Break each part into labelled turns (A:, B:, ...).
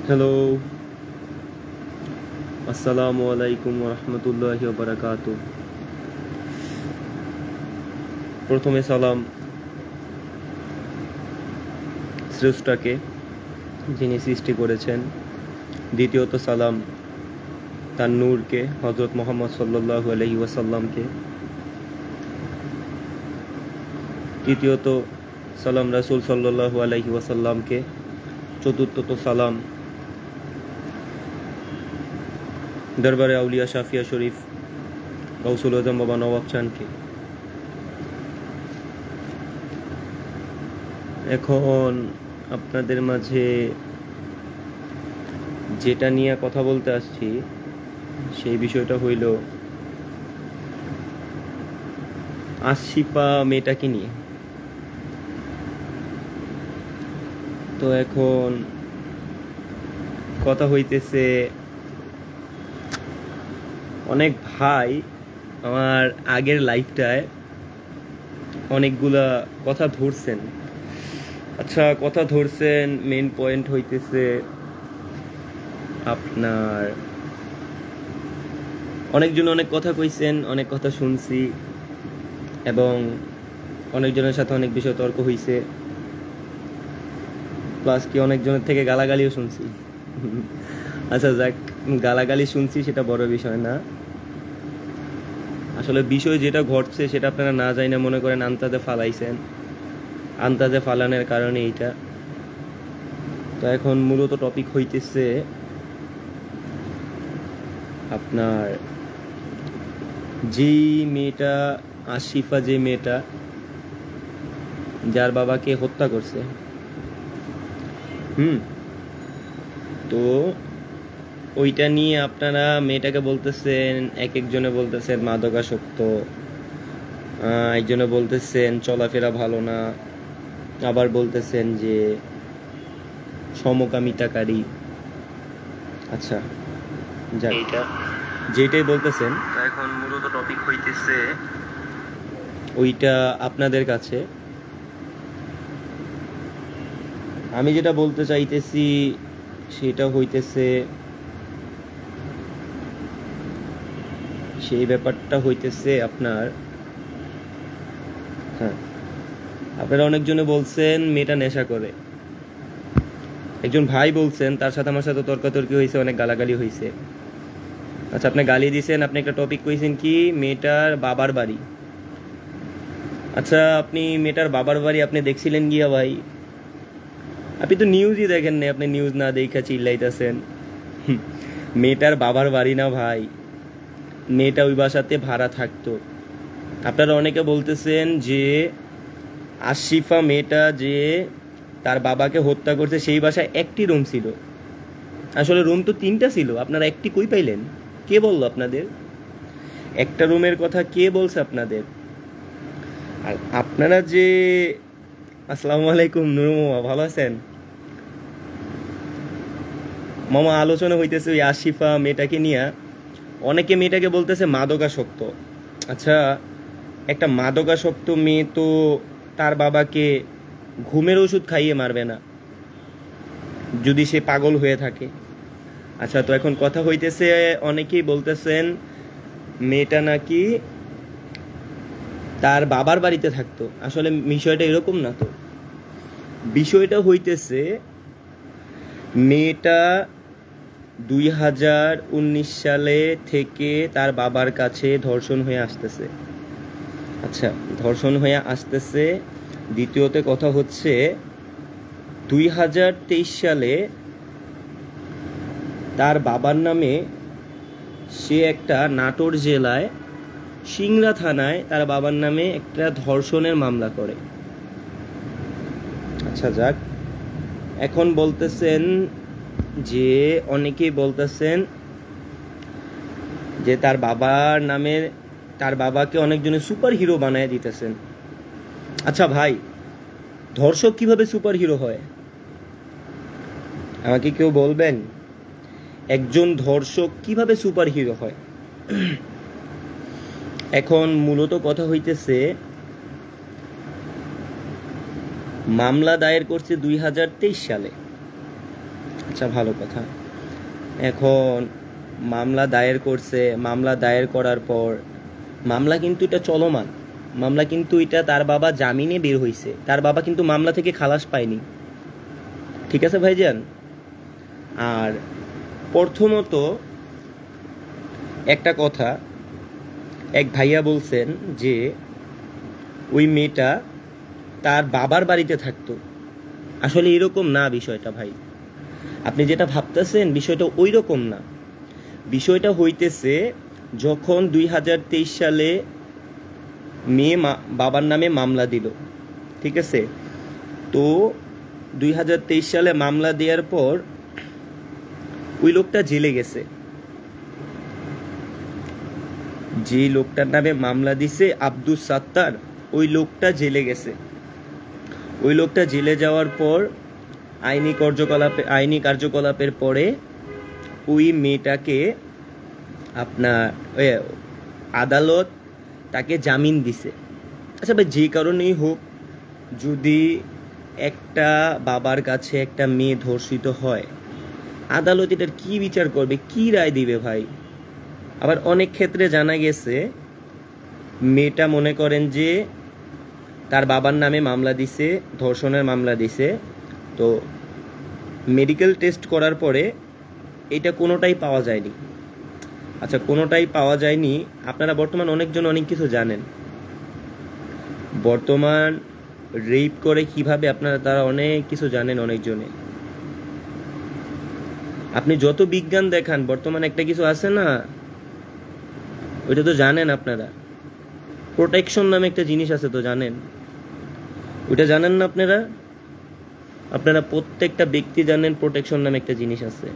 A: Hello, আসসালামু আলাইকুম রহমতুল্লাহি ওয়া বারাকাতুহু। প্রথমে সালাম স্রষ্টাকে, যিনি সৃষ্টি করেছেন। দ্বিতীয়ত সালাম তার নূরকে, হযরত মুহাম্মদ সাল্লাল্লাহু আলাইহি ওয়াসাল্লামকে। তৃতীয়ত সালাম রাসূল সাল্লাল্লাহু আলাইহি ওয়াসাল্লামকে। চতুর্থত সালাম দরবারে আউলিয়া শাফিয়া শরীফ গাউসুল আজম বাবা নওয়াব চাঁদকে। এখন আপনাদের মাঝে যেটা নিয়ে কথা বলতে আসছি সেই বিষয়টা হইল আশিফা মেয়েটাকে নিয়ে। তো এখন কথা হইতেছে, অনেক ভাই আমার আগের লাইফটায় অনেকগুলা কথা ধরছেন। আচ্ছা, কথা ধরছেন, মেইন পয়েন্ট হইতেছে আপনার অনেকজন অনেক কথা কইছেন, অনেক কথা শুনছি এবং অনেকজনের সাথে অনেক বিষয় তর্ক হইছে, প্লাস কি অনেকজনের থেকে গালাগালিও শুনছি। আচ্ছা যাক, গালাগালি শুনছি সেটা বড় বিষয় না। আসলে বিষয় যেটা ঘটছে সেটা আপনারা না জানি না মনে করেন আন্তাজে ফালাইছেন, আন্তাজে ফালানোর কারণে এইটা। তো এখন মূলত টপিক হইতেছে আপনার যেই মেয়েটা আশিফা, যে মেয়েটা যার বাবাকে হত্যা করছে, তো ওইটা নিয়ে আপনারা মেয়েটাকে বলতেছেন, এক একজনে বলতেছেন মাদকাসক্ত, একজনে বলতেছেন চলাফেরা ভালো না, আবার বলতেছেন যে সমকামিতাকারী। আচ্ছা যাক, যেটাই বলতেছেন, এখন মূলত টপিক হইতেছে ওইটা আপনাদের কাছে। আমি যেটা বলতে চাইতেছি সেটা হইতেছে, সেই ব্যাপারটা হইতেছে আপনার, আপনারা অনেকজনে বলছেন মেয়েটা নেশা করে। একজন ভাই বলছেন, তার সাথে আমার সাথে তর্কাতর্কি হয়েছে, অনেক গালাগালি হয়েছে। আচ্ছা, আপনি গালি দিয়েছেন, আপনি একটা টপিক কইছেন কি মেয়েটার বাবার বাড়ি। আচ্ছা, আপনি মেয়েটার বাবার বাড়ি আপনি দেখছিলেন গিয়া ভাই? আপনি তো নিউজই দেখেন না, আপনি নিউজ না দেখা চিল্লাইতেছেন। মেয়েটার বাবার বাড়ি না ভাই, মেয়েটা ওই বাসাতে ভাড়া থাকতো। আপনারা অনেকে বলতেছেন যে আশিফা মেয়েটা যে তার বাবাকে হত্যা করছে সেই বাসায় একটি রুম ছিল। আসলে রুম তো 3টা ছিল, আপনারা একটি কই পাইলেন? কে বলল আপনাদের? একটা রুমের কথা কে বলছে আপনাদের? আর আপনারা যে, আসসালামু আলাইকুম নুরু মামা, ভালো আছেন মামা? আলোচনা হইতেছে ওই আশিফা মেয়েটাকে নিয়ে। অনেকে মেয়েটাকে বলতেছে মাদকাসক্ত। আচ্ছা, একটা মাদকাসক্ত মেয়ে তো তার বাবাকে ঘুমের ওষুধ খাইয়ে মারবে না যদি সে পাগল হয়ে থাকে। আচ্ছা, তো এখন কথা হইতেছে, অনেকেই বলতেছেন মেয়েটা নাকি তার বাবার বাড়িতে থাকতো। আসলে বিষয়টা এরকম না। তো বিষয়টা হইতেছে মেয়েটা 2019 সালে থেকে তার বাবার কাছে ধর্ষণ হয়ে আসতেছে। আচ্ছা, ধর্ষণ হয়ে আসতেছে। দ্বিতীয়ত কথা হচ্ছে 2023 সালে তার বাবার নামে সে একটা নাটোর জেলায় সিংড়া থানায় তার বাবার নামে একটা ধর্ষণের মামলা করে। আচ্ছা যাক, এখন বলতেছেন যে, অনেকেই বলতেছেন যে তার বাবার নামে তার বাবাকে অনেকজনে সুপার হিরো বানায় দিতেছেন। আচ্ছা ভাই, ধর্ষক কিভাবে সুপার হিরো হয় আমাকে কেউ বলবেন? একজন ধর্ষক কিভাবে সুপার হিরো হয়? এখন মূলত কথা হইতেছে, মামলা দায়ের করছে 2023 সালে। আচ্ছা, ভালো কথা। এখন মামলা দায়ের করছে, মামলা দায়ের করার পর মামলা কিন্তু এটা চলমান, মামলা কিন্তু এটা তার বাবা জামিনে বের হইছে, তার বাবা কিন্তু মামলা থেকে খালাস পায়নি। ঠিক আছে ভাইজান? আর প্রথমত একটা কথা, এক ভাইয়া বলছেন যে ওই মেয়েটা তার বাবার বাড়িতে থাকতো। আসলে এরকম না বিষয়টা ভাই, আপনি যেটা ভাবতেছেন বিষয়টা ওই রকম না। বিষয়টা হইতেছে যখন 2023 সালে মেয়ে বাবার নামে মামলা দিল, ঠিক আছে? তো 2023 সালে মামলা দেওয়ার পর ওই লোকটা জেলে গেছে। যে লোকটার নামে মামলা দিছে আব্দুস সাত্তার, ওই লোকটা জেলে গেছে। ওই লোকটা জেলে যাওয়ার পর আইনি কার্যকলাপের পরে ওই মেয়েটাকে আপনার আদালত তাকে জামিন দিছে। আচ্ছা ভাই, যে কারণেই হোক, যদি একটা বাবার কাছে একটা মেয়ে ধর্ষিত হয়, আদালত এটার কি বিচার করবে, কি রায় দিবে ভাই? আবার অনেক ক্ষেত্রে জানা গেছে মেয়েটা মনে করেন যে তার বাবার নামে মামলা দিছে, ধর্ষণের মামলা দিছে, তো মেডিকেল টেস্ট করার পরে এটা কোনোটাই পাওয়া যায়নি। আচ্ছা, কোনোটাই পাওয়া যায়নি। আপনারা বর্তমান অনেকজন অনেক কিছু জানেন, বর্তমান রেপ করে কিভাবে, আপনারা তারা অনেক কিছু জানেন অনেকজনে। আপনি যত বিজ্ঞান দেখান, বর্তমানে একটা কিছু আছে না, ওইটা তো জানেন আপনারা। প্রোটেকশন নামে একটা জিনিস আছে, তো জানেন? ওইটা জানেন না আপনারা? আপনারা প্রত্যেকটা ব্যক্তি জানেন প্রোটেকশন নামে একটা জিনিস আছে।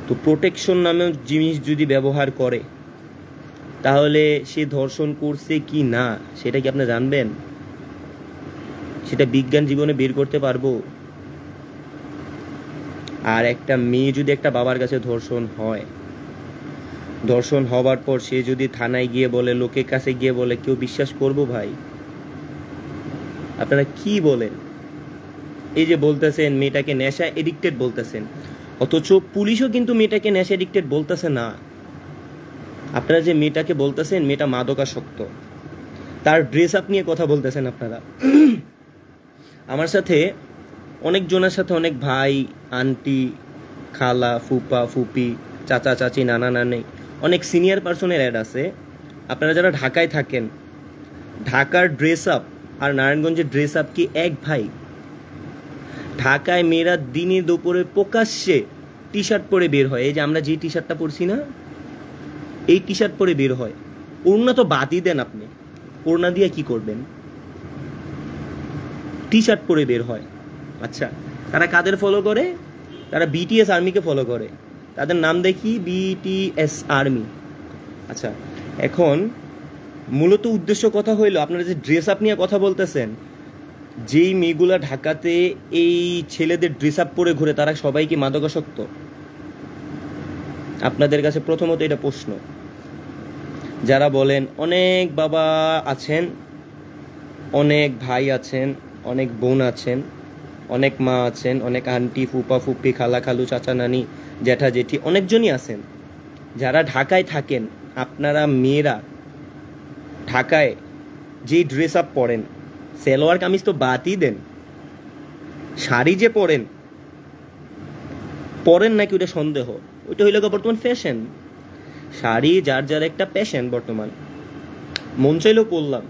A: তো প্রোটেকশন নামেও জিনিস যদি ব্যবহার করে, তাহলে সে ধর্ষণ করছে কি না সেটা কি আপনি জানবেন? সেটা বিজ্ঞান জীবনে বের করতে পারবো? আর একটা মেয়ে যদি একটা বাবার কাছে ধর্ষণ হয়, ধর্ষণ হবার পর সে যদি থানায় গিয়ে বলে, লোকের কাছে গিয়ে বলে, কেউ বিশ্বাস করবো ভাই? আপনারা কি বলেন? এই যে বলতেছেন মেয়েটাকে নেশা এডিক্টেড বলতেছেন, অথচ পুলিশও কিন্তু মেয়েটাকে নেশা এডিক্টেড বলতেছে না। আপনারা যে মেয়েটাকে বলতেছেন মেয়েটা মাদকাসক্ত, তার ড্রেস আপ নিয়ে কথা বলতেছেন আপনারা। আমার সাথে অনেকজনের সাথে, অনেক ভাই, আন্টি, খালা, ফুপা, ফুপি, চাচা, চাচি, নানা, নানি, অনেক সিনিয়র পার্সনের অ্যাড আছে। আপনারা যারা ঢাকায় থাকেন, ঢাকার ড্রেস আপ আর নারায়ণগঞ্জের ড্রেস আপ কি এক ভাই? ঢাকায় মেয়েরা দিনে দুপুরে প্রকাশ্যে টি শার্ট পরে বের হয়। এই যে আমরা যে টি শার্টটা পরছি না, এই টি শার্ট পরে বের হয়। ওড়না তো বাদই দেন, আপনি ওড়না দিয়ে কি করবেন? টি শার্ট পরে বের হয়। আচ্ছা, তারা কাদের ফলো করে? তারা বিটিএস আর্মিকে ফলো করে। তাদের নাম দেখি বিটিএস আর্মি। আচ্ছা, এখন মূলত উদ্দেশ্য কথা হইলো, আপনারা যে ড্রেস আপ নিয়ে কথা বলতেছেন, যেই মেয়েগুলা ঢাকাতে এই ছেলেদের ড্রেস আপ পরে ঘুরে, তারা সবাই কি মাদকাসক্ত? আপনাদের কাছে প্রথমত এটা প্রশ্ন। যারা বলেন অনেক বাবা আছেন, অনেক ভাই আছেন, অনেক বোন আছেন, অনেক মা আছেন, অনেক আন্টি, ফুপা, ফুপি, খালা, খালু, চাচা, নানি, জ্যাঠা, জেঠি, অনেকজনই আছেন যারা ঢাকায় থাকেন। আপনারা মেয়েরা ঢাকায় যেই ড্রেস আপ পরেন, সালোয়ার কামিজ তো বাদই দেন, শাড়ি যে পরেন নাকি ওটা সন্দেহ। ওইটা হইলে বর্তমান ফ্যাশন। শাড়ি যার যার একটা প্যাশন। বর্তমান মন চাইলেও পরলাম,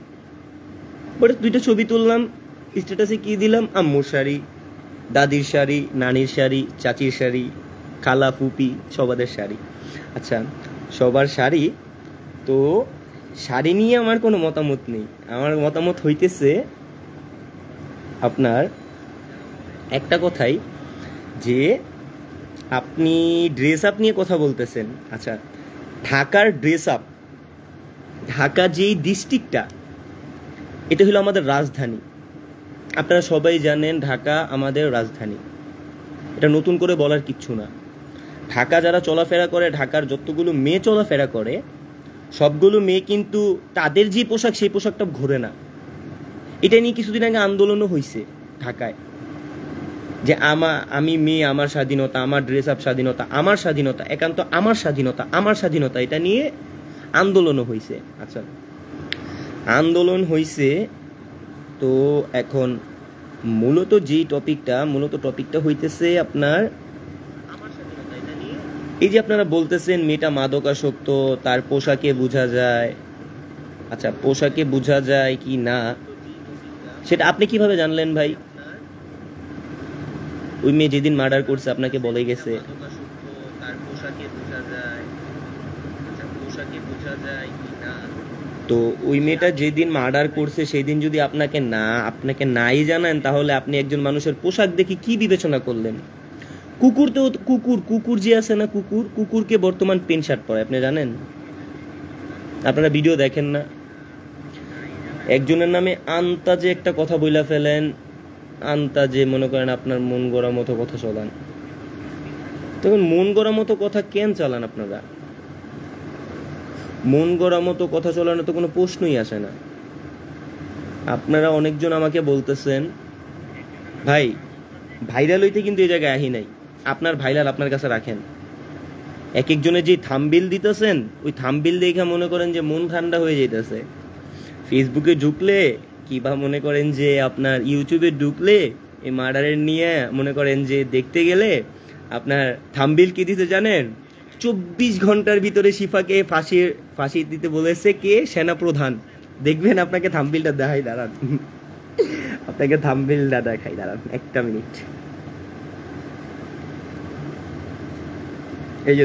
A: বাট দুইটা ছবি তুললাম, স্ট্যাটাসে কি দিলাম? আম্মুর শাড়ি, দাদির শাড়ি, নানির শাড়ি, চাচির শাড়ি, খালা, ফুপি, সবাদের শাড়ি। আচ্ছা, সবার শাড়ি। তো শাড়ি নিয়ে আমার কোনো মতামত নেই। আমার মতামত হইতেছে আপনার একটা কথাই, যে আপনি ড্রেস আপ নিয়ে কথা বলতেছেন। আচ্ছা, ঢাকার ড্রেস আপ, ঢাকা যেই ডিস্ট্রিক্টটা, এটা হলো আমাদের রাজধানী। আপনারা সবাই জানেন ঢাকা আমাদের রাজধানী, এটা নতুন করে বলার কিচ্ছু না। ঢাকা যারা চলাফেরা করে, ঢাকার যতগুলো মেয়ে চলাফেরা করে, সবগুলো মেয়ে কিন্তু তাদের যে পোশাক, সেই পোশাকটা ঘোরে না। এটা নিয়ে কিছুদিন আগে আন্দোলনও হয়েছে ঢাকায়। যে আমি মেয়ে, আমার স্বাধীনতা, আমার ড্রেস আপ স্বাধীনতা, আমার স্বাধীনতা, একান্ত আমার স্বাধীনতা, আমার স্বাধীনতা, এটা নিয়ে আন্দোলনও হয়েছে। আচ্ছা, আন্দোলন হয়েছে। তো এখন মূলত টপিকটা হইতেছে আপনার এই যে আপনারা বলতেছেন মেয়েটা মাদকাসক্ত, তার পোশাকে বোঝা যায়। আচ্ছা, পোশাকে বোঝা যায় কি না সেটা আপনি কিভাবে জানলেন ভাই? ওই মেয়ে যেদিন মার্ডার করছে আপনাকে বলে গেছে। তো ওই মেয়েটা যেদিন মার্ডার করছে সেই দিন যদি আপনাকে নাই জানেন, তাহলে আপনি একজন মানুষের পোশাক দেখে কি বিবেচনা করলেন? কুকুর যে আছে না, কুকুরকে বর্তমান প্যান্ট শার্ট পরে, আপনি জানেন? আপনারা ভিডিও দেখেন না? একজনের নামে আন্তাজে একটা কথা বইলা ফেলেন, আন্তাজে মনে করেন আপনার মন গড়া মতো কথা চলান। তখন মন গড়া মতো কথা কেন চালান আপনারা? মন গড়া মতো কথা চলানো তো কোনো প্রশ্নই আসে না। আপনারা অনেকজন আমাকে বলতেছেন ভাই ভাইরাল হইতে, কিন্তু এই জায়গায় আহি নাই। আপনার ভাইরাল আপনার কাছে রাখেন। এক একজনের যে থাম্বনেল দিতেছেন, ওই থাম্বনেল দেখে মনে করেন যে মন ঠান্ডা হয়ে যাইতেছে। ফেসবুকে ঢুকলে কিবা মনে করেন যে আপনার ইউটিউবে ঢুকলে এই মার্ডারের নিয়ে মনে করেন যে দেখতে গেলে আপনার থাম্বনেল কি দিতে জানেন? 24 ঘন্টার ভিতরে শিফাকে ফাঁসি দিতে বলেছে কে? সেনাপ্রধান। দেখবেন আপনাকে থাম্বনেলটা দেখাই, দাঁড়ান আপনাকে থাম্বনেলটা দেখাই, দাঁড়ান একটা মিনিট। এই যে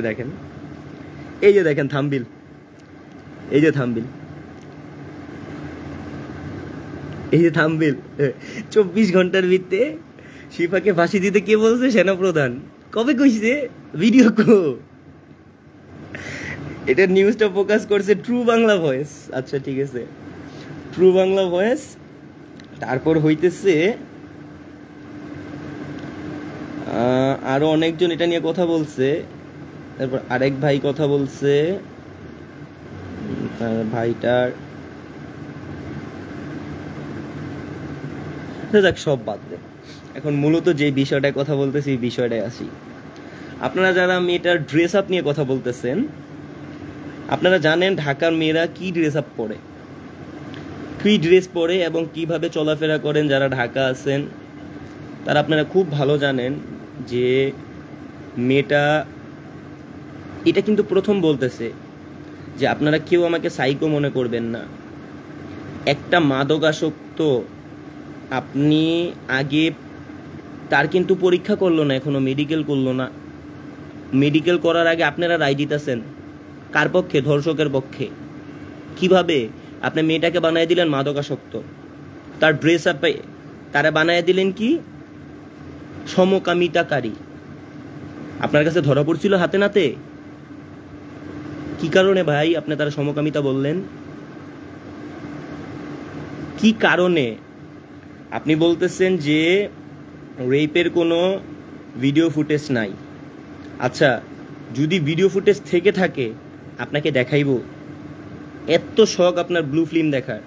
A: দেখেন থাম্বনেল, এই যে থাম্বনেল 24 ঘন্টার ভিতরে শিফাকে ফাঁসি দিতে কে বলছে? সেনাপ্রধান। কবে কইছে? ভিডিও কো। এটা নিউজটা ফোকাস করছে ট্রু বাংলা ভয়েস। আচ্ছা ঠিক আছে, ট্রু বাংলা ভয়েস। তারপর হইতেছে আরো অনেকজন এটা নিয়ে কথা বলছে। তারপর আরেক ভাই কথা বলছে, ভাইটার দেখ সব বাদ দে। এখন মূলত যে বিষয়টায় কথা বলতেছি এই বিষয়টায় আসি। আপনারা যারা মেয়েটার ড্রেস আপ নিয়ে কথা বলতেছেন, আপনারা জানেন ঢাকার মেয়েরা কি ড্রেস আপ পরে, কি ড্রেস পরে এবং কিভাবে চলাফেরা করেন। যারা ঢাকা আছেন তারা আপনারা খুব ভালো জানেন যে মেয়েটা এটা কিন্তু প্রথম বলতেছে যে আপনারা কেউ আমাকে সাইকো মনে করবেন না। একটা মাদকাসক্ত, আপনি আগে তার কিন্তু পরীক্ষা করলো না, এখনো মেডিকেল করলো না। মেডিকেল করার আগে আপনারা রায় দিতেছেন কার পক্ষে? ধর্ষকের পক্ষে। কিভাবে? আপনি মেয়েটাকে বানিয়ে দিলেন মাদকাসক্ত, তার ড্রেস আপে তারা বানিয়ে দিলেন কি? সমকামিতাকারী। আপনার কাছে ধরা পড়ছিল হাতে নাতে? কি কারণে ভাই আপনি তারা সমকামিতা বললেন? কি কারণে? আপনি বলতেছেন যে রেপের কোনো ভিডিও ফুটেজ নাই। আচ্ছা, যদি ভিডিও ফুটেজ থেকে থাকে আপনাকে দেখাইবো। এত শখ আপনার ব্লু ফিল্ম দেখার,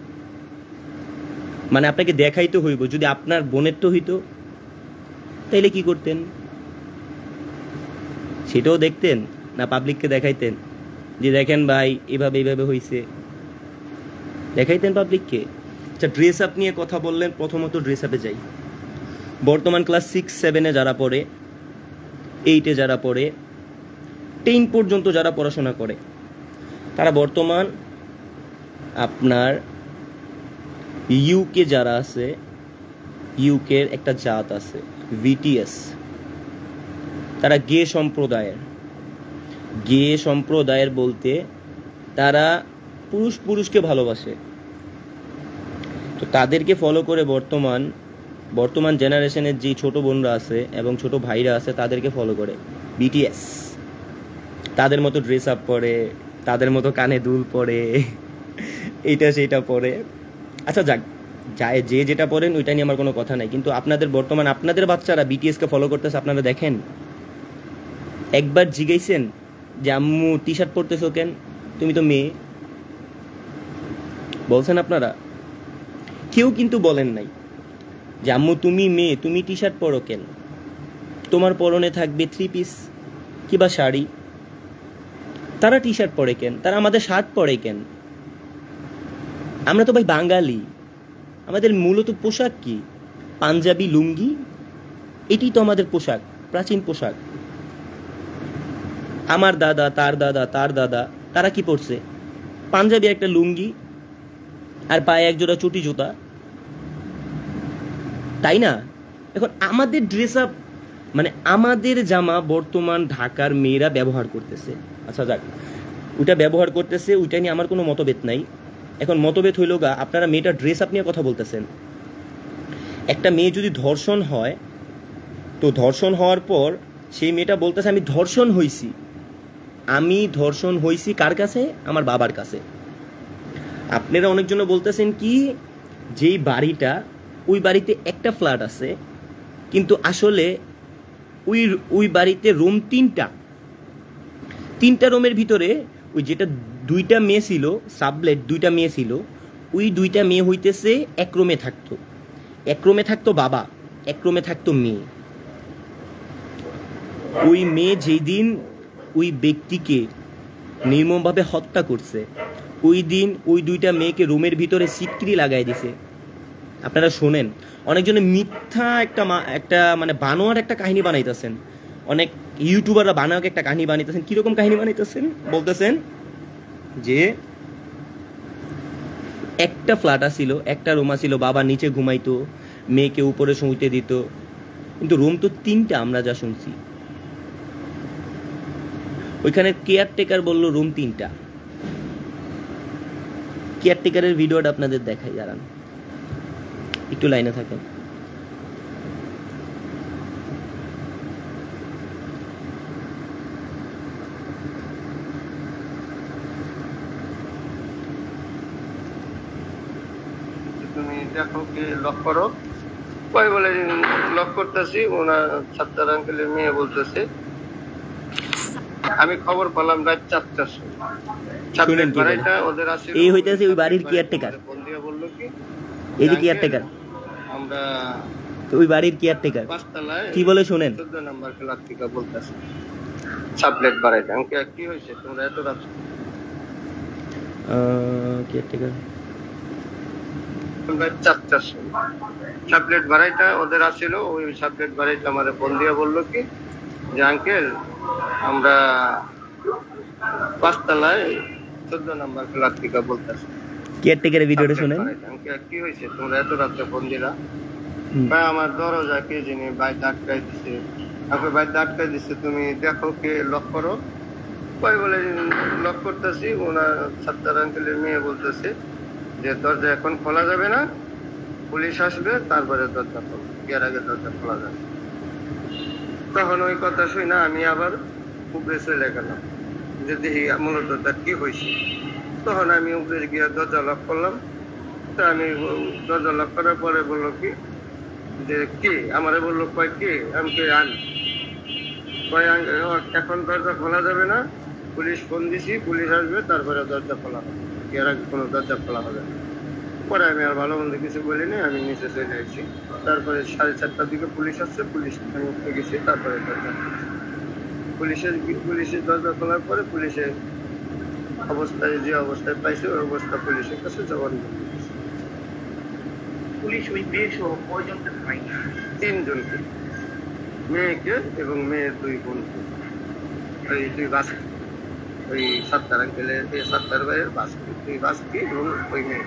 A: মানে আপনাকে দেখাইতে হইব। যদি আপনার বোনের তো হইতো তাইলে কি করতেন? সেটাও দেখতেন না পাবলিককে দেখাইতেন যে দেখেন ভাই এভাবে এইভাবে হইছে? দেখাইতেন পাবলিককে? আচ্ছা, ড্রেস আপ নিয়ে কথা বললেন। প্রথমত ড্রেস আপে যাই। বর্তমান ক্লাস 6-7-এ যারা পড়ে, 8-এ যারা পড়ে, 10 পর্যন্ত যারা পড়াশোনা করে, তারা বর্তমান আপনার ইউকে যারা আছে, ইউকের একটা জাত আছে ভিটিএস, তারা গে সম্প্রদায়ের বলতে তারা পুরুষকে ভালোবাসে। তো তাদেরকে ফলো করে বর্তমান জেনারেশনের যে ছোট বোনরা আছে এবং ছোট ভাইরা আছে তাদেরকে ফলো করে বিটিএস। তাদের মতো ড্রেস আপ করে, তাদের মতো কানে দুল পরে, এইটা সেইটা পরে। আচ্ছা যাক, যে যেটা পড়েন ওইটা নিয়ে আমার কোনো কথা নাই, কিন্তু আপনাদের বাচ্চারা বিটিএসকে ফলো করতেছে। আপনারা দেখেন, একবার জিজ্ঞাইছেন যে আম্মু টি শার্ট পরতেছো কেন? তুমি তো মেয়ে। বলছেন আপনারা? কেউ কিন্তু বলেন নাই যে আম্মু তুমি মেয়ে, তুমি টি শার্ট পরো কেন? তোমার পরনে থাকবে 3 পিস কিবা শাড়ি, তারা টি শার্ট পরে কেন? তারা আমাদের শার্ট পরে কেন? আমরা তো ভাই বাঙালি, আমাদের মূলত পোশাক কি? পাঞ্জাবি লুঙ্গি, এটি তো আমাদের পোশাক, প্রাচীন পোশাক। আমার দাদা, তার দাদা, তার দাদা, তারা কি পরছে? পাঞ্জাবি একটা লুঙ্গি আর পায়ে এক জোড়া চটি জুতা, তাই না? এখন আমাদের ড্রেস আপ, মানে আমাদের জামা বর্তমান ঢাকার মেয়েরা ব্যবহার করতেছে। আচ্ছা যাক, ওইটা ব্যবহার করতেছে, ওইটা নিয়ে আমার কোনো মতভেদ নাই। এখন মতভেদ হইল গা, আপনারা মেয়েটার ড্রেস আপ নিয়ে কথা বলতেছেন। একটা মেয়ে যদি ধর্ষণ হয়, তো ধর্ষণ হওয়ার পর সেই মেয়েটা বলতেছে আমি ধর্ষণ হইছি। আমি ধর্ষণ হইছি কার কাছে? আমার বাবার কাছে। আপনারা অনেকজন বলতেছেন কি, যেই বাড়িটা, ওই বাড়িতে একটা ফ্ল্যাট আছে, কিন্তু আসলে ওই বাড়িতে রুম 3টা রুমের ভিতরে ওই যেটা 2টা মেয়ে ছিল, সাবলেট 2টা মেয়ে ছিল, ওই 2টা মেয়ে হইতেছে এক রুমে থাকতো। এক রুমে থাকতো বাবা, এক রুমে থাকতো মেয়ে। ওই মেয়ে যেই দিন ওই ব্যক্তিকে নির্মমভাবে হত্যা করছে, ওই দিন ওই 2টা মেয়েকে রুমের ভিতরে সিটকিরি লাগাই দিছে। আপনারা শোনেন, অনেকজনে মিথ্যা একটা মানে বানোয়ার একটা কাহিনী বানাইতেছেন। অনেক ইউটিউবাররা বানোয়ার একটা কাহিনী বানাইতেছেন। কিরকম কাহিনী বানাইতেছেন? বলতেছেন যে একটা ফ্ল্যাট ছিল, একটা রুম ছিল, বাবা নিচে ঘুমাইতো, মেয়েকে উপরে শুইতে দিত, কিন্তু রুম তো 3টা। আমরা যা শুনছি, ওইখানে কেয়ারটেকার বললো রুম 3টা। কেয়ারটেকারের ভিডিওটা আপনাদের দেখাই, দাঁড়ান একটু লাইনে থাকেন।
B: তুমি দেখো কি লক করো, কই বলে লক করতেছি। ওনার ছাত্র আঙ্কেলের মেয়ে বলতেছে, আমি খবর পেলাম রাত 4টার সময়। ওদের আছে,
A: এই হইতাছে ওই বাড়ির কেয়ারটেকার।
B: বন্ধুরা বললো কি,
A: এই যে কেয়ারটেকার,
B: আমরা
A: ওই বাড়ির কেয়ারটেকার
B: 5 তলায়
A: কি বলে শুনেন।
B: 14 নম্বর ফ্ল্যাট থেকে বলতেছে সাবলেট বাড়াইতে। আমাকে কি হয়েছে তোমরা এত রাত?
A: কেয়ারটেকার
B: রাত 4টার সময় সাবলেট বাড়াইটা ওদের আসছিল। ওই সাবলেট বাড়াইটা আমার ফোন দিয়ে বললো কি যে আঙ্কেল আমরা 5 তলায় 14 নম্বর ফ্ল্যাট থেকে বলতেছি।
A: কেয়ারটেকারের ভিডিওটা শুনেন।
B: কি হয়েছে তোমরা এত রাতে ফোন দিলা? ভাই আমার দরজা কে জানি বাইরে আটকাই দিছে। আপনি বাইরে আটকাই দিছে, তুমি দেখো কে লক করো। কই বলে লক করতেছি। ওনার ছাত্র আঙ্কেলের মেয়ে বলতেছে যে দরজা এখন খোলা যাবে না, পুলিশ আসবে তারপরে দরজা খোলা, এর আগে দরজা খোলা যাবে। তখন ওই কথা শুই না আমি আবার উপরে চলে গেলাম যে দেখি মূলত তার কি হয়েছে। তখন আমি উপরে গিয়ে দরজা লক করলাম। তা আমি দরজা লক করার পরে বললো কি যে কি, আমারে বললো কয় কি, আমি কে আনি কয় এখন দরজা খোলা যাবে না, পুলিশ ফোন দিছি, পুলিশ আসবে তারপরে দরজা খোলা হবে, এর আগে কোনো দরজা খোলা হবে না। পরে আমি আর ভালো মন্দ কিছু বলিনি, আমি নিচে চলে আসছি। তারপরে 4:30টার দিকে পুলিশ আসছে, পুলিশ আমি উঠে গেছি। তারপরে দরজা পুলিশের দরজা খোলার পরে পুলিশের অবস্থায় যে অবস্থায় পাইছে ওই অবস্থা পুলিশের কাছে জবান দিয়েছে।
C: পুলিশ ওই মেয়ে সহ কয়জনকে পাই?
B: 3 জনকে, মেয়েকে এবং মেয়ের 2 বোনকে, ওই 2 বাস্কি, ওই 7 আঙ্কেলের 7 ভাইয়ের বাস্কি, 2 বাস্কি এবং ওই মেয়ে।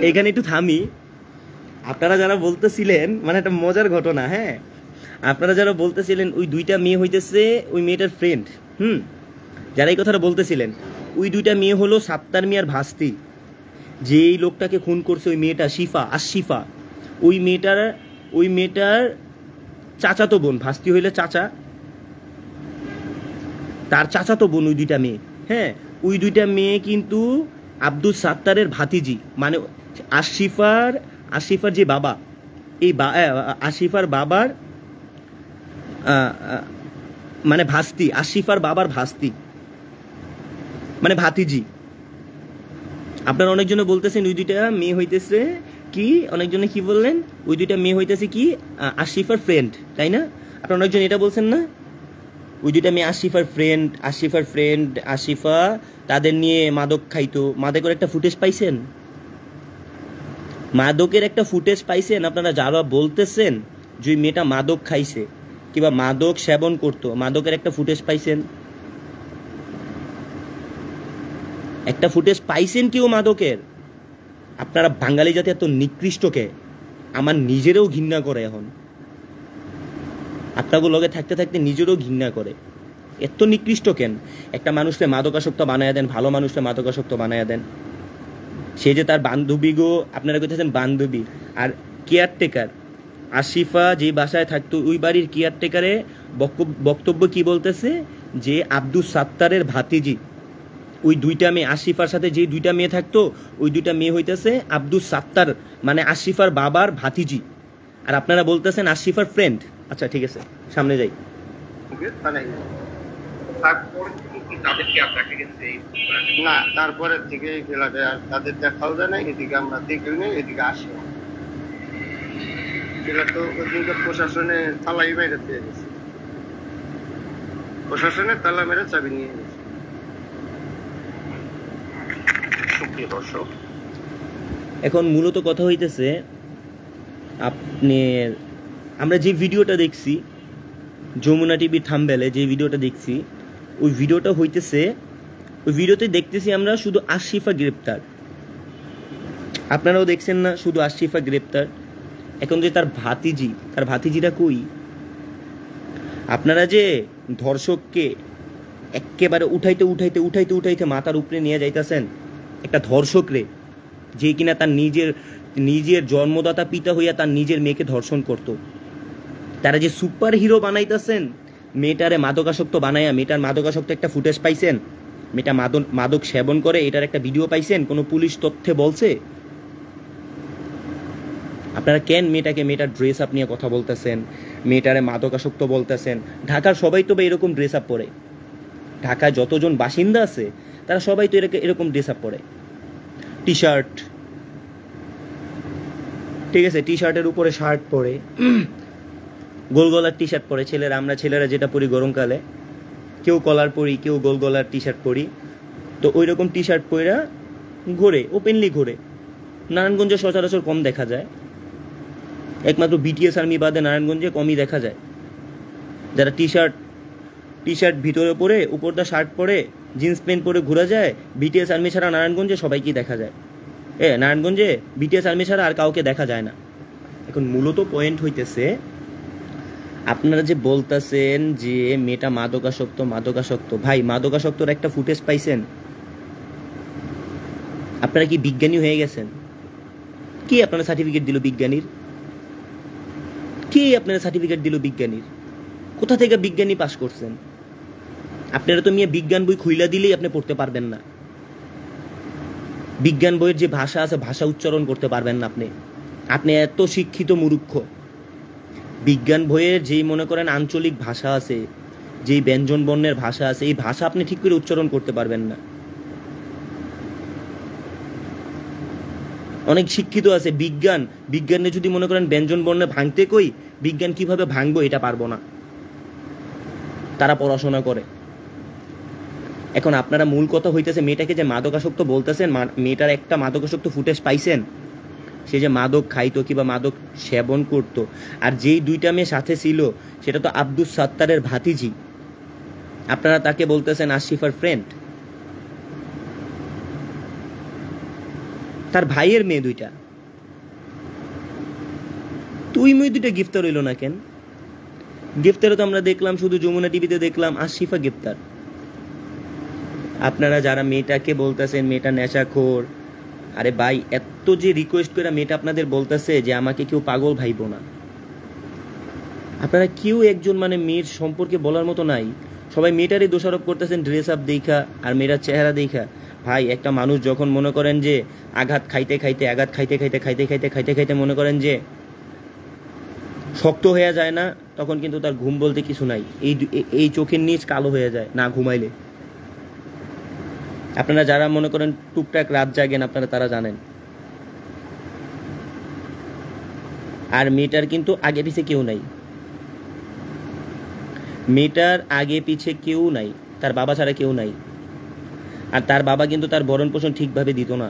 A: এখানে একটু থামি। আপনারা যারা বলতেছিলেন, মানে একটা মজার ঘটনা, হ্যাঁ, আপনারা যারা বলতেছিলেন ওই 2টা মেয়ে হইতেছে ওই মেয়েটার ফ্রেন্ড, যারা এই কথাটা বলতেছিলেন, ওই 2টা মেয়ে হলো সাত্তার মিয়ার ভাস্তি। যেই লোকটাকে খুন করছে ওই মেয়েটা শিফা, আশিফা, ওই মেয়েটার চাচাতো বোন, ভাস্তি হইলে চাচা, তার চাচাতো বোন ওই 2টা মেয়ে। হ্যাঁ, ওই 2টা মেয়ে কিন্তু আব্দুল সাত্তারের ভাতিজি, মানে আশিফার যে বাবা, এই আশিফার বাবার মানে ভাস্তি, আশিফার বাবার ভাস্তি, মানে ভাতিজি। আপনারা অনেকজনে বলতেছেন ওই 2টা মেয়ে হইতেছে কি, অনেকজনে কি বললেন, ওই 2টা মেয়ে হইতেছে কি আশিফার ফ্রেন্ড, তাই না? আপনারা অনেকজন এটা বলছেন না, ওই দুইটা মেয়ে আশিফার ফ্রেন্ড আশিফা তাদের নিয়ে মাদক খাইতো, মাদকের একটা ফুটেজ পাইছেন? মাদকের একটা ফুটেজ পাইছেন? আপনারা যারা বলতেছেন যে ওই মেয়েটা মাদক খাইছে কিংবা মাদক সেবন করতো, মাদকের একটা ফুটেজ পাইছেন? একটা ফুটেজ পাইছেন কেউ মাদকের? আপনারা বাঙালি জাতি এত নিকৃষ্টকে আমার নিজেরও ঘৃণা করে। এখন আপনাকে লগে থাকতে থাকতে নিজেরও ঘৃণা করে। এত নিকৃষ্ট কেন? একটা মানুষকে মাদকাসক্ত বানায় দেন, ভালো মানুষকে মাদকাসক্ত বানায় দেন। সে যে তার বান্ধবী গো, আপনারা কইতেছেন বান্ধবী, আর কেয়ারটেকার আশিফা যে বাসায় থাকতো ওই বাড়ির কেয়ারটেকারে বক্তব্য কি বলতেছে যে আব্দুস সাত্তারের ভাতিজি, ওই দুইটা মেয়ে আশিফার সাথে যে দুইটা মেয়ে থাকতো ওই দুইটা মেয়ে হইতেছে আব্দুস সাত্তার মানে আশিফার বাবার ভাতিজি, আর আপনারা বলতেছেন আশিফার ফ্রেন্ড। আচ্ছা ঠিক আছে, সামনে যাই।
C: তারপর কি তাদেরকে আপনাকে গেছে
B: না, তারপরে থেকে এই ফ্ল্যাটে আর তাদের দেখাও যায় না, এদিকে আমরা দেখিও নেই, এদিকে আসি ফ্ল্যাট তো ওদিনকে প্রশাসনে তালাই মেরে দিয়ে গেছে, প্রশাসনে তালা মেরে চাবি নিয়ে গেছে। সুপ্রিয় দর্শক,
A: এখন মূলত কথা হইতেছে আপনি, আমরা যে ভিডিওটা দেখছি যমুনা টিভি থাম্বনেলে যে ভিডিওটা দেখছি, ওই ভিডিওটা হইতেছে, ওই ভিডিওতে দেখতেছি আমরা শুধু আশিফা গ্রেপ্তার। আপনারাও দেখছেন না শুধু আশিফা গ্রেপ্তার। এখন যে তার ভাতিজিরা কই? আপনারা যে ধর্ষককে একেবারে উঠাইতে মাথার উপরে নিয়ে যাইতেছেন, একটা ধর্ষক রে যে কিনা তার নিজের জন্মদাতা পিতা হইয়া তার নিজের মেয়েকে ধর্ষণ করত, তারা যে সুপার হিরো বানাইতেছেন, মেয়েটারে মাদকাসক্ত বানাইয়া, মেয়েটার মাদকাসক্ত একটা ফুটেজ পাইছেন, মেয়েটা মাদক সেবন করে এটার একটা ভিডিও পাইছেন, কোনো পুলিশ তথ্যে বলছে? আপনারা কেন মেয়েটার ড্রেস আপ নিয়ে কথা বলতেছেন, মেয়েটারে মাদকাসক্ত বলতেছেন? ঢাকার সবাই তো এরকম ড্রেস আপ পরে, ঢাকায় যতজন বাসিন্দা আছে তারা সবাই তো এরকম ড্রেস আপ পরে, টি শার্ট, ঠিক আছে, টি শার্টের উপরে শার্ট পরে, গোল গলার টি শার্ট পরে ছেলেরা, আমরা ছেলেরা যেটা পরি গরমকালে, কেউ কলার পরি, কেউ গোল গলার টি শার্ট পরি, তো ওই রকম টি শার্ট পরা ঘোরে, ওপেনলি ঘোরে। নারায়ণগঞ্জে সচরাচর কম দেখা যায়, একমাত্র বিটিএস আর্মি বাদে নারায়ণগঞ্জে কমই দেখা যায় যারা টি শার্ট ভিতরে পরে উপর দা শার্ট পরে জিন্স প্যান্ট পরে ঘোরা যায়। বিটিএস আর্মি ছাড়া নারায়ণগঞ্জে সবাইকেই দেখা যায়, নারায়ণগঞ্জে বিটিএস আর্মি ছাড়া আর কাউকে দেখা যায় না। এখন মূলত পয়েন্ট হইতেছে, আপনারা যে বলতেছেন যে মেয়েটা মাদকাসক্ত, ভাই মাদকাসক্তর একটা ফুটেজ পাইছেন? আপনারা কি বিজ্ঞানী হয়ে গেছেন? কে আপনারা সার্টিফিকেট দিল বিজ্ঞানীর? কে আপনারা সার্টিফিকেট দিল বিজ্ঞানীর? কোথা থেকে বিজ্ঞানী পাস করছেন? আপনারা তো মিয়া বিজ্ঞান বই খুইলা দিলেই আপনি পড়তে পারবেন না, বিজ্ঞান বইয়ের যে ভাষা আছে ভাষা উচ্চারণ করতে পারবেন না। আপনি এত শিক্ষিত মূর্খ, বিজ্ঞান বইয়ের যেই মনে করেন আঞ্চলিক ভাষা আছে, যেই ব্যঞ্জন বর্ণের ভাষা আছে, এই ভাষা আপনি ঠিক করে উচ্চারণ করতে পারবেন না। অনেক শিক্ষিত আছে, বিজ্ঞানে যদি মনে করেন ব্যঞ্জন বর্ণে ভাঙতে কই, বিজ্ঞান কিভাবে ভাঙবো এটা পারবো না, তারা পড়াশোনা করে। এখন আপনারা মূল কথা হইতেছে মেয়েটাকে যে মাদকাসক্ত বলতেছেন, মেয়েটার একটা মাদকাসক্ত ফুটেজ পাইছেন? সে যে মাদক খাইতো কিংবা মাদক সেবন করত, আর যেই দুইটা মেয়ে সাথে ছিল সেটা তো আব্দুস সাত্তারের ভাতিজি, আপনারা তাকে বলতেছেন আশিফার ফ্রেন্ড। তার ভাইয়ের মেয়ে দুইটা, তুই মেয়ে দুইটা গ্রেফতার হইল না কেন? গ্রেফতারে তো আমরা দেখলাম শুধু যমুনা টিভিতে দেখলাম আশিফা গ্রেফতার। আপনারা যারা মেয়েটাকে বলতেছেন মেয়েটা নেশাখোর, আরে ভাই এত যে রিকোয়েস্ট করে মেয়েটা আপনাদের বলতেছে যে আমাকে কেউ পাগল ভাইবো না, আপনারা কেউ একজন মানে মেয়ের সম্পর্কে বলার মতো নাই, সবাই মেয়েটারই দোষারোপ করতেছেন ড্রেস আপ দেখা আর মেয়েটার চেহারা দেখা। ভাই একটা মানুষ যখন মনে করেন যে আঘাত খাইতে মনে করেন যে শক্ত হয়ে যায় না, তখন কিন্তু তার ঘুম বলতে কিছু নাই, এই চোখের নিচ কালো হয়ে যায় না ঘুমাইলে। আপনারা যারা মনে করেন টুকটাক রাত জাগেন আপনারা তারা জানেন। আর মেয়েটার কিন্তু আগে পিছে কেউ নাই, মেয়েটার আগে পিছে কেউ নাই, তার বাবা ছাড়া কেউ নাই। আর তার বাবা কিন্তু তার ভরণ পোষণ ঠিকভাবে দিত না।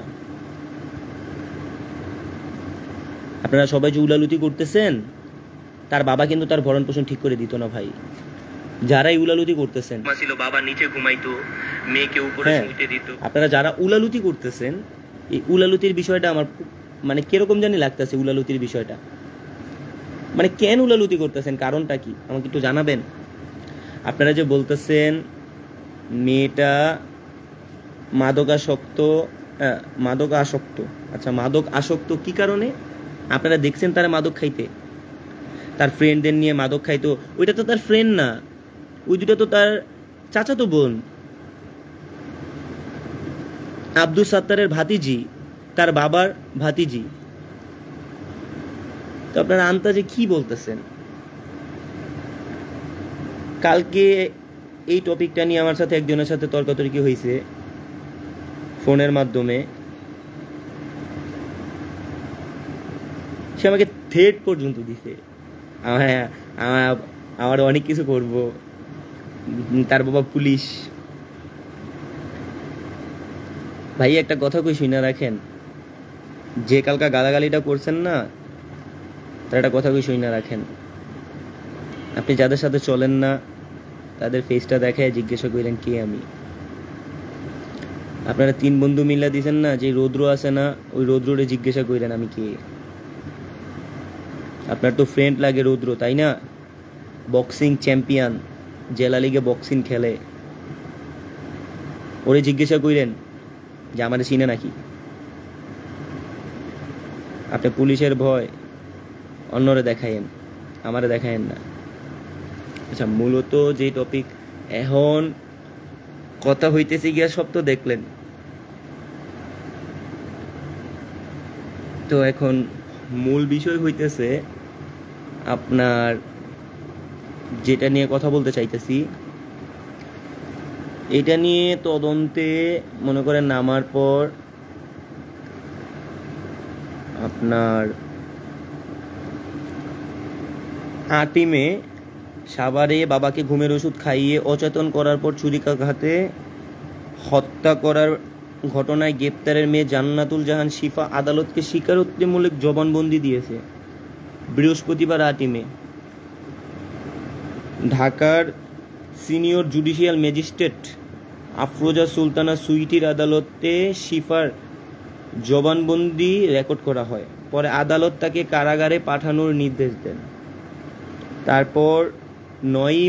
A: আপনারা সবাই যে উলালুতি করতেছেন, তার বাবা কিন্তু তার ভরণ পোষণ ঠিক করে দিত না ভাই। যারাই উলালুতি করতেছেন, ছিল বাবা নিচে ঘুমাইতো, মেয়েকে উপরে শুইতে দিত। আপনারা যারা উলালুতি করতেছেন, এই উলালুতির বিষয়টা আমার মানে কিরকম জানি লাগতেছে। উলালুতির বিষয়টা মানে কেন উলালুতি করতেছেন, কারণটা কি আমাকে একটু জানাবেন। আপনারা যে বলতেছেন মেয়েটা মাদক আসক্ত, আচ্ছা মাদক আসক্ত কি কারণে? আপনারা দেখছেন তারা মাদক খাইতে, তার ফ্রেন্ডদের নিয়ে মাদক খাইতো। ওইটা তো তার ফ্রেন্ড না, ওই দুটা তো তার চাচাতো বোন, আব্দুল সাত্তারের ভাতিজি, তার বাবার ভাতিজি। তো আপনারা আন্তাজে কি বলতেছেন? কালকে এই টপিকটা নিয়ে আমার সাথে একজনের সাথে তর্কাতর্কি হয়েছে ফোনের মাধ্যমে। সে আমাকে থ্রেট পর্যন্ত দিছে, আমার অনেক কিছু করব, তার বাবা পুলিশ। ভাই একটা কথা কই শুনে রাখেন, যে কালকা গালাগালিটা করছেন না, তার একটা কথা কই শুনে রাখেন। আপনি যাদের সাথে চলেন না তাদের ফেসটা দেখায় জিজ্ঞাসা করেন কে আমি। আপনারা 3 বন্ধু মিল্লা দিছেন না, যে রৌদ্র আছে না, ওই রৌদ্রে জিজ্ঞাসা করেন আমি কে। আপনার তো ফ্রেন্ড লাগে রৌদ্র, তাই না? বক্সিং চ্যাম্পিয়ন, জেলা লিগে বক্সিং খেলে, ওরে জিজ্ঞাসা করেন যে আমাদের চিনে নাকি। আপনি পুলিশের ভয় অন্যরে দেখায়েন, আমারে দেখায়েন না। আচ্ছা, মূলত যে টপিক এখন কথা হইতেছে গিয়া সব তো দেখলেন। তো এখন মূল বিষয় হইতেছে আপনার যেটা নিয়ে কথা বলতে চাইতেছি, এটা নিয়ে তদন্তে মনে করেন নামার পর আপনার 8ই মে সাভারে বাবাকে ঘুমের ওষুধ খাইয়ে অচেতন করার পর ছুরিকাঘাতে হত্যা করার ঘটনায় গ্রেপ্তারের মেয়ে জান্নাতুল জাহান শিফা আদালতকে স্বীকারোক্তিমূলক জবানবন্দি দিয়েছে বৃহস্পতিবার 8ই মে। ঢাকার senior judicial magistrate Afroza Sultana সুইটির আদালতে শিফার জবানবন্দি রেকর্ড করা হয়। পরে আদালত তাকে কারাগারে পাঠানোর নির্দেশ দেন। তারপর 9ই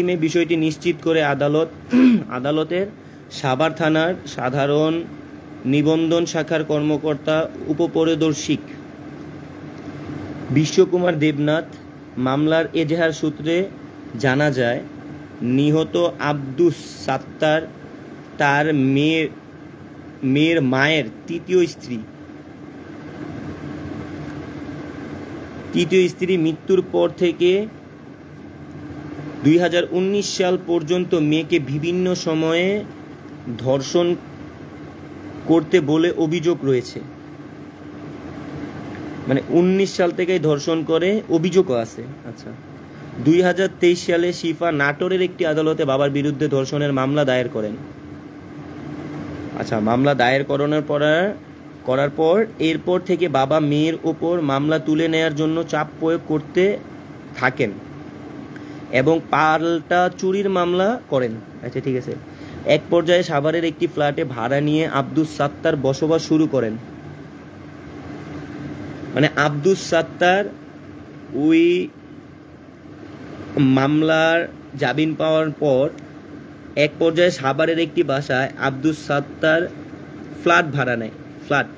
A: মে বিষয়টি নিশ্চিত করে আদালতের সাভার থানার সাধারণ নিবন্ধন শাখার কর্মকর্তা উপপরিদর্শক বিশ্বকুমার দেবনাথ মামলার এজাহার সূত্রে জানা যায়, নিহত আব্দুস সাত্তার তার মেয়ের মায়ের তৃতীয় স্ত্রী মৃত্যুর পর থেকে 2019 সাল পর্যন্ত মেয়েকে বিভিন্ন সময়ে ধর্ষণ করতে বলে অভিযোগ রয়েছে। মানে 19 সাল থেকেই ধর্ষণ করে, অভিযোগও আছে। আচ্ছা, 2023 সালে শিফা নাটোরের একটি আদালতে বাবার বিরুদ্ধে ধর্ষণের মামলা দায়ের করেন। আচ্ছা, মামলা দায়ের করার পর এরপর থেকে বাবা মেয়ের ওপর মামলা তুলে নেয়ার জন্য চাপ প্রয়োগ করতে থাকেন এবং পাল্টা চুরির মামলা করেন। আচ্ছা ঠিক আছে। এক পর্যায়ে সাভারের একটি ফ্ল্যাটে ভাড়া নিয়ে আব্দুস সাত্তার বসবাস শুরু করেন। মানে আব্দুস সাত্তার ওই মামলার জামিন পাওয়ার পর এক পর্যায়ে সাভারের একটি বাসায় আব্দুস সাত্তার ফ্ল্যাট ভাড়া নেয়। ফ্ল্যাট,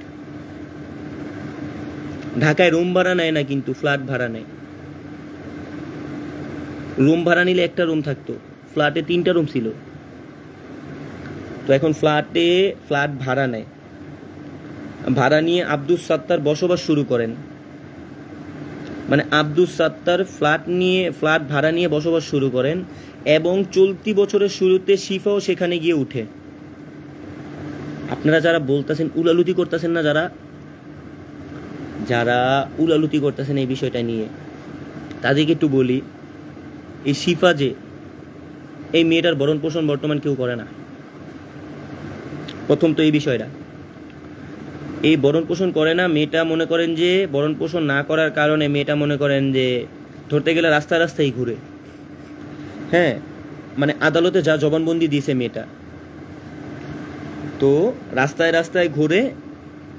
A: ঢাকায় রুম ভাড়া নেয় না, কিন্তু ফ্ল্যাট ভাড়া নেয়। রুম ভাড়া নিলে একটা রুম থাকতো, ফ্ল্যাটে 3টা রুম ছিল। তো এখন ফ্ল্যাট ভাড়া নেয়। ভাড়া নিয়ে আব্দুস সাত্তার বসবাস শুরু করেন। মানে আব্দুস সাত্তার ফ্ল্যাট ভাড়া নিয়ে বসবাস শুরু করেন এবং চলতি বছরের শুরুতে শিফাও সেখানে গিয়ে উঠে। আপনারা যারা বলতেছেন উলালুতি করতেছেন না, যারা উলালুতি করতেছেন এই বিষয়টা নিয়ে, তাদেরকে একটু বলি, এই শিফা যে, এই মেয়েটার ভরণ পোষণ বর্তমান কেউ করে না। প্রথম তো এই বিষয়টা, এই ভরণ পোষণ করে না। মেয়েটা মনে করেন যে ভরণ পোষণ না করার কারণে মেয়েটা মনে করেন যে ধরতে গেলে রাস্তায় রাস্তায় ঘুরে। হ্যাঁ, মানে আদালতে যা জবানবন্দি দিয়েছে মেয়েটা, তো রাস্তায় রাস্তায় ঘুরে।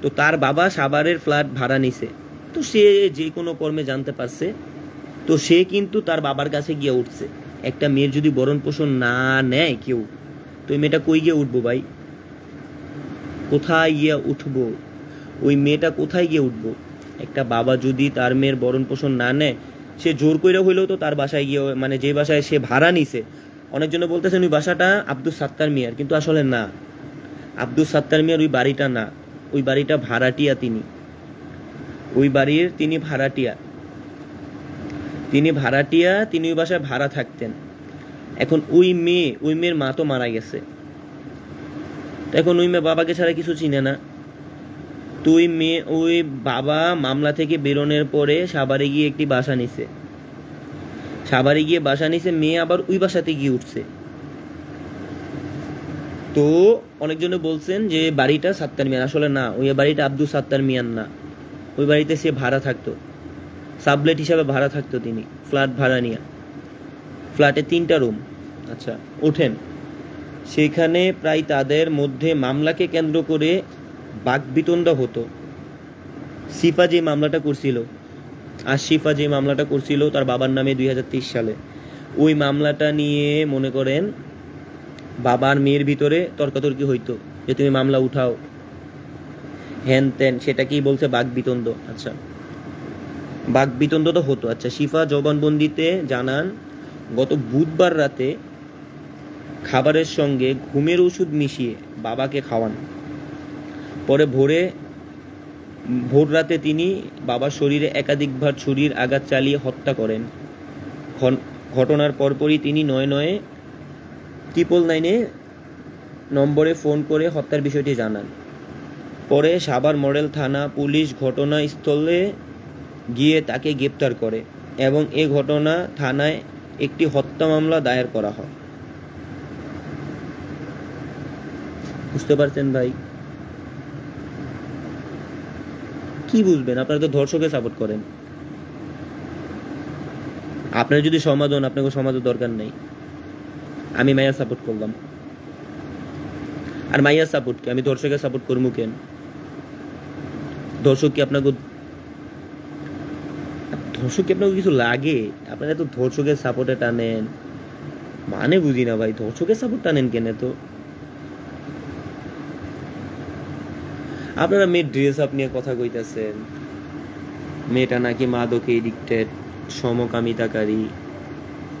A: তো তার বাবা সাভারের ফ্ল্যাট ভাড়া নিছে, তো সে যে কোনো কর্মে জানতে পারছে, তো সে কিন্তু তার বাবার কাছে গিয়ে উঠছে। একটা মেয়ের যদি ভরণ পোষণ না নেয় কেউ, তো ওই মেয়েটা কই গিয়ে উঠবো ভাই? কোথায় গিয়ে উঠবো? ওই মেয়েটা কোথায় গিয়ে উঠবো? একটা বাবা যদি তার মেয়ের ভরণ পোষণ না নেয়, সে জোর করে হইলেও তো তার বাসায় গিয়ে, মানে যে বাসায় সে ভাড়া নিছে, অনেকজন বলতেছেন ওই বাসাটা আব্দুল সাত্তার মিয়ার, কিন্তু আসলে না, আব্দুল সাত্তার মিয়ার ওই বাড়িটা না, ওই বাড়িটা ভাড়াটিয়া। ওই বাড়ির তিনি ভাড়াটিয়া, তিনি ওই বাসায় ভাড়া থাকতেন। এখন ওই মেয়ের মা তো মারা গেছে, এখন ওই মেয়ে বাবাকে ছাড়া কিছু চিনে না। তো ওই বাবা মামলা থেকে বেরোনোর পরে সাভারে গিয়ে একটি বাসা নিছে, মেয়ে আবার ওই বাসাতে গিয়ে উঠছে। তো অনেকজনে বলছেন যে বাড়িটা সাত্তার মিয়ার, আসলে না, ওই বাড়িটা আব্দুল সাত্তার মিয়ার না। ওই বাড়িতে সে ভাড়া থাকতো, সাবলেট হিসাবে ভাড়া থাকতো তিনি, ফ্ল্যাট ভাড়া নিয়ে। ফ্ল্যাটে 3টা রুম। আচ্ছা, ওঠেন। সেখানে প্রায় তাদের মধ্যে মামলাকে কেন্দ্র করে বাকবিতণ্ডা হতো। শিফা যে মামলাটা করছিল তার বাবার নামে 2023 সালে, ওই মামলাটা নিয়ে মনে করেন বাবার মেয়ের ভিতরে তর্কাতর্কি হইতো যে তুমি মামলা উঠাও, হ্যান ত্যান, সেটাকেই বলছে বাকবিতণ্ড। আচ্ছা, বাকবিতণ্ড তো হতো। আচ্ছা, শিফা জবানবন্দিতে জানান গত বুধবার রাতে খাবারের সঙ্গে ঘুমের ওষুধ মিশিয়ে বাবাকে খাওয়ান। পরে ভোর রাতে তিনি বাবার শরীরে একাধিকবার ছুরির আঘাত চালিয়ে হত্যা করেন। ঘটনার পরপরই তিনি 999 নম্বরে ফোন করে হত্যার বিষয়টি জানান। পরে সাভার মডেল থানা পুলিশ ঘটনাস্থলে গিয়ে তাকে গ্রেপ্তার করে এবং এ ঘটনা থানায় একটি হত্যা মামলা দায়ের করা হয়। বুঝতে পারছেন ভাই? কি বুঝবেন? আপনারা তো ধর্ষকে সাপোর্ট করেন। আপনার যদি সমাজ হন, আপনাকে সমাজের দরকার নেই। আমি মাইয়া সাপোর্ট করলাম, আর মাইয়া সাপোর্ট কি আমি ধর্ষকে সাপোর্ট করবো কেন? ধর্ষক কি আপনাকে কিছু লাগে? আপনারা তো ধর্ষকের সাপোর্টে টানেন, মানে বুঝি না ভাই, ধর্ষকের সাপোর্ট টানেন কেন? তো আপনারা মেয়ের ড্রেস আপ নিয়ে কথা কইতাছেন, মেয়েটা নাকি মাদকে এডিক্টেড, সমকামিতাকারী।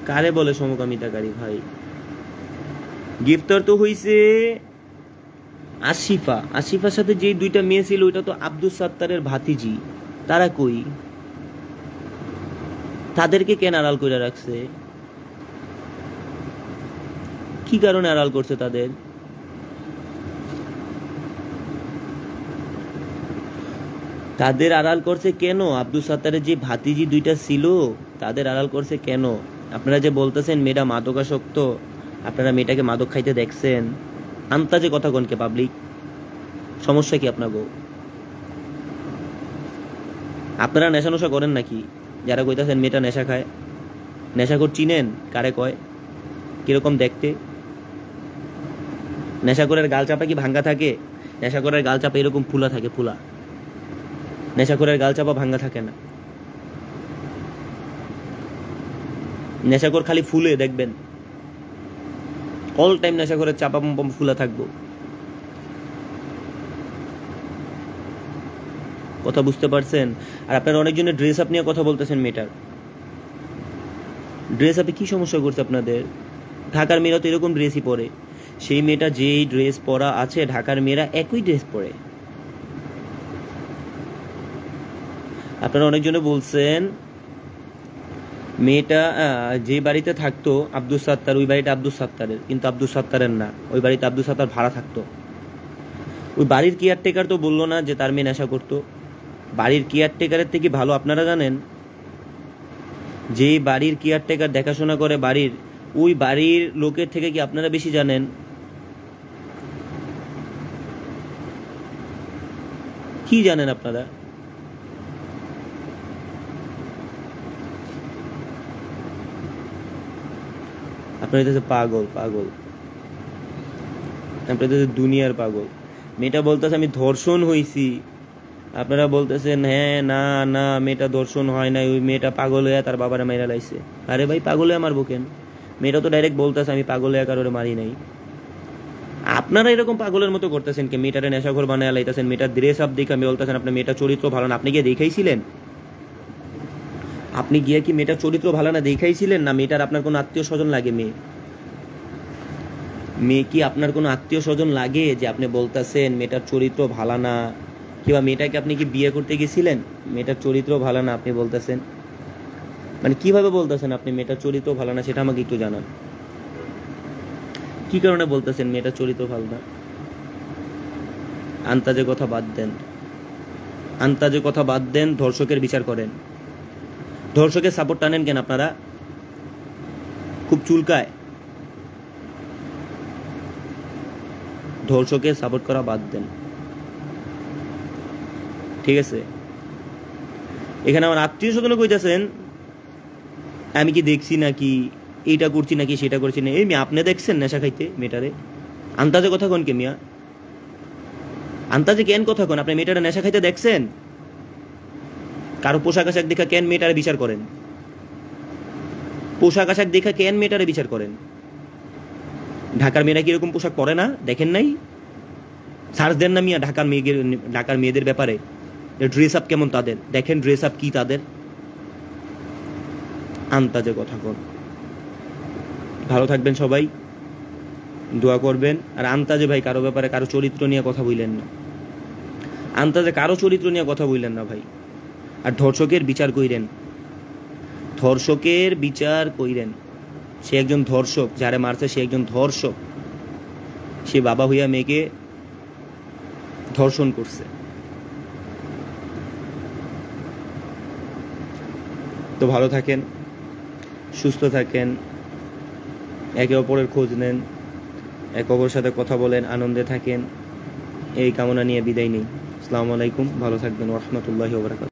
A: কারে বলে সমকামিতাকারী ভাই? গ্রেফতার তো হইছে আসিফার সাথে যে 2টা মেয়ে ছিল, ওইটা তো আব্দুল সাত্তারের ভাতিজি। তারা কই? তাদেরকে কেন আড়াল করে রাখছে? কি কারণে আড়াল করছে তাদের? তাদের আড়াল করছে কেন? আব্দুল সাত্তারের যে ভাতিজি 2টা ছিল, তাদের আড়াল করছে কেন? আপনারা যে বলতেছেন মেয়েটা মাদকাসক্ত, আপনারা মেয়েটাকে মাদক খাইতে দেখছেন? আন্তাজে কথা কোনকে পাবলিক? সমস্যা কি আপনাকে? আপনারা নেশা নেশা করেন নাকি? যারা কইতাছেন মেয়েটা নেশা খায়, নেশাখোর চিনেন? কারে কয়? কিরকম দেখতে? নেশাখোরের গাল চাপা কি ভাঙ্গা থাকে? নেশাখোরের গাল চাপা এরকম ফুলা থাকে, ফুলা। নেশাখোরের গাল চাপা ভাঙ্গা থাকে না। নেশাখোর খালি ফুলে দেখবেন, অল টাইম নেশাখোরের চাপা ফুলা থাকবো। কথা বুঝতে পারছেন? আর আপনারা অনেকজনের ড্রেস আপ নিয়ে কথা বলতেছেন। মেয়েটার ড্রেস আপে কি সমস্যা করছে আপনাদের? ঢাকার মেয়েরা তো এরকম ড্রেসই পরে। সেই মেয়েটা যেই ড্রেস পরা আছে, ঢাকার মেয়েরা একই ড্রেস পরে। আপনারা অনেকজনে বলছেন মেয়েটা যে বাড়িতে থাকতো আব্দুল সাত্তার, ওই বাড়িটা আব্দুল সাত্তারের, কিন্তু আব্দুল সাত্তারের না। ওই বাড়িতে আব্দুল সাত্তার ভাড়া থাকতো। ওই বাড়ির কেয়ারটেকার তো বললো না যে তার মেয়ে নেশা করতো। বাড়ির কেয়ারটেকারের থেকে ভালো আপনারা জানেন যে বাড়ির কেয়ারটেকার দেখাশোনা করে বাড়ির, ওই বাড়ির লোকের থেকে কি আপনারা বেশি জানেন? কি জানেন আপনারা? আপনার এটা পাগল পাগল, আপনার এটা দুনিয়ার পাগল। মেয়েটা বলতেছে আমি ধর্ষণ হয়েছি, আপনারা বলতেছেন হ্যাঁ না না মেয়েটা ধর্ষণ হয় নাই, ওই মেয়েটা পাগল হয়ে তার বাবারা মেরা লাইছে। আরে ভাই পাগল হয়ে মারবো কেন? মেয়েটা তো ডাইরেক্ট বলতেছে আমি পাগল হয়ে কারোরে মারি নাই। আপনারা এরকম পাগলের মতো করতেছেন কি? মেয়েটারে নেশাখোর বানায় লাইতেছেন, মেয়েটার ড্রেস আপ দেখে আমি বলতেছেন আপনার মেয়েটার চরিত্র ভালো না। আপনি গিয়ে দেখাইছিলেন? আপনি গিয়ে কি মেয়েটার চরিত্র ভালো না দেখাইছিলেন? না মেয়েটার আপনার কোনো আত্মীয় স্বজন লাগে? মেয়ে কি আপনার কোনো আত্মীয় স্বজন লাগে যে আপনি বলতেছেন মেয়েটার চরিত্র ভালো না? কিংবা মেয়েটাকে আপনি কি বিয়ে করতে গেছিলেন? মেয়েটার চরিত্র ভালো না আপনি বলতেছেন, মানে কিভাবে বলতেছেন আপনি মেয়েটার চরিত্র ভালো না? সেটা আমাকে একটু জানান। কি কারণে বলতেছেন মেয়েটার চরিত্র ভালো না? আন্তাজে কথা বাদ দেন, আন্তাজে কথা বাদ দেন, ধর্ষকের বিচার করেন। ধর্ষকের সাপোর্ট টানেন কেন আপনারা? খুব চুলকায়। ধর্ষকের সাপোর্ট করা বাদ দেন, ঠিক আছে? এখানে আমার আত্মীয় স্বজন কইতেছেন আমি কি দেখছি নাকি, এইটা করছি নাকি সেটা করছি না। এই মেয়ে আপনি দেখছেন নেশা খাইতে মেয়েটারে? আন্তাজে কথা কোন কে মিয়া? আন্তাজে কেন কথা কোন? আপনি মেয়েটারে নেশা খাইতে দেখছেন? কারো পোশাক আশাক দেখা কেন মেয়েটারে বিচার করেন? পোশাক আশাক দেখা কেন মেয়েটারে বিচার করেন? ঢাকার মেয়েরা কি এরকম পোশাক পরে না? দেখেন নাই? সার্চ দেন না মিয়া ঢাকার মেয়েদের ব্যাপারে, ড্রেস আপ কেমন তাদের, দেখেন ড্রেস আপ কি তাদের। আন্তাজে কথা কর। ভালো থাকবেন সবাই, দোয়া করবেন। আর আন্তাজে ভাই কারো ব্যাপারে কারো চরিত্র নিয়ে কথা বললেন না, আন্তাজে কারো চরিত্র নিয়ে কথা বললেন না ভাই। আর ধর্ষকের বিচার কইরেন, ধর্ষকের বিচার কইরেন। সে একজন ধর্ষক, যারে মারছে সে একজন ধর্ষক। সে বাবা হইয়া মেয়েকে ধর্ষণ করছে। তো ভালো থাকেন, সুস্থ থাকেন, একে অপরের খোঁজ নেন, একে অপরের সাথে কথা বলেন, আনন্দে থাকেন, এই কামনা নিয়ে বিদায় নেই। আসসালামু আলাইকুম, ভালো থাকবেন, ওয়া রাহমাতুল্লাহি ওয়া বারাকাতুহু।